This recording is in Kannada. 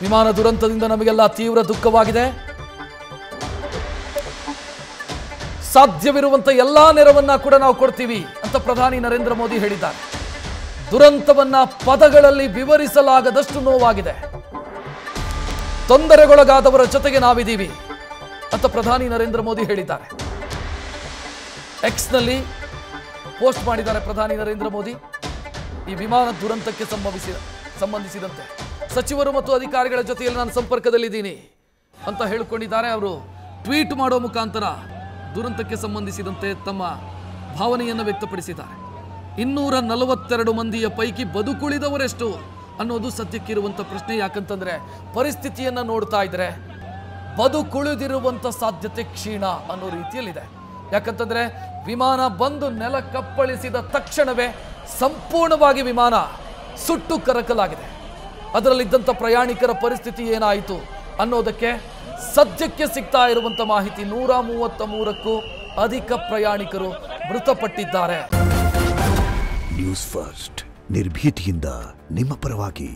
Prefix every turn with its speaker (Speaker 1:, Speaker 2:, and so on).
Speaker 1: ವಿಮಾನ ದುರಂತದಿಂದ ನಮಗೆಲ್ಲ ತೀವ್ರ ದುಃಖವಾಗಿದೆ. ಸಾಧ್ಯವಿರುವಂತ ಎಲ್ಲಾ ನೆರವನ್ನ ಕೂಡ ನಾವು ಕೊಡ್ತೀವಿ ಅಂತ ಪ್ರಧಾನಿ ನರೇಂದ್ರ ಮೋದಿ ಹೇಳಿದ್ದಾರೆ. ದುರಂತವನ್ನ ಪದಗಳಲ್ಲಿ ವಿವರಿಸಲಾಗದಷ್ಟು ನೋವಾಗಿದೆ. ತೊಂದರೆಗೊಳಗಾದವರ ಜೊತೆಗೆ ನಾವಿದ್ದೀವಿ ಅಂತ ಪ್ರಧಾನಿ ನರೇಂದ್ರ ಮೋದಿ ಹೇಳಿದ್ದಾರೆ. ಎಕ್ಸ್ನಲ್ಲಿ ಪೋಸ್ಟ್ ಮಾಡಿದ್ದಾರೆ ಪ್ರಧಾನಿ ನರೇಂದ್ರ ಮೋದಿ. ಈ ವಿಮಾನ ದುರಂತಕ್ಕೆ ಸಂಬಂಧಿಸಿದಂತೆ ಸಚಿವರು ಮತ್ತು ಅಧಿಕಾರಿಗಳ ಜೊತೆಯಲ್ಲಿ ನಾನು ಸಂಪರ್ಕದಲ್ಲಿದ್ದೀನಿ ಅಂತ ಹೇಳಿಕೊಂಡಿದ್ದಾರೆ. ಅವರು ಟ್ವೀಟ್ ಮಾಡೋ ಮುಖಾಂತರ ದುರಂತಕ್ಕೆ ಸಂಬಂಧಿಸಿದಂತೆ ತಮ್ಮ ಭಾವನೆಯನ್ನು ವ್ಯಕ್ತಪಡಿಸಿದ್ದಾರೆ. 242 ಮಂದಿಯ ಪೈಕಿ ಬದುಕುಳಿದವರೆಷ್ಟು ಅನ್ನೋದು ಸದ್ಯಕ್ಕಿರುವಂಥ ಪ್ರಶ್ನೆ. ಯಾಕಂತಂದ್ರೆ ಪರಿಸ್ಥಿತಿಯನ್ನು ನೋಡ್ತಾ ಇದ್ರೆ ಬದುಕುಳಿದಿರುವಂಥ ಸಾಧ್ಯತೆ ಕ್ಷೀಣ ಅನ್ನೋ ರೀತಿಯಲ್ಲಿದೆ. ಯಾಕಂತಂದ್ರೆ ವಿಮಾನ ಬಂದು ನೆಲ ಕಪ್ಪಳಿಸಿದ ತಕ್ಷಣವೇ ಸಂಪೂರ್ಣವಾಗಿ ವಿಮಾನ ಸುಟ್ಟು ಕರಕಲಾಗಿದೆ. ಅದರಲ್ಲಿದ್ದಂಥ ಪ್ರಯಾಣಿಕರ ಪರಿಸ್ಥಿತಿ ಏನಾಯಿತು ಅನ್ನೋದಕ್ಕೆ ಸದ್ಯಕ್ಕೆ ಸಿಗ್ತಾ ಇರುವಂಥ ಮಾಹಿತಿ 133ಕ್ಕೂ ಅಧಿಕ ಪ್ರಯಾಣಿಕರು ಮೃತಪಟ್ಟಿದ್ದಾರೆ.
Speaker 2: ನ್ಯೂಸ್ ಫಸ್ಟ್ ನಿರ್ಭೀತಿಯಿಂದ ನಿಮ್ಮ ಪರವಾಗಿ.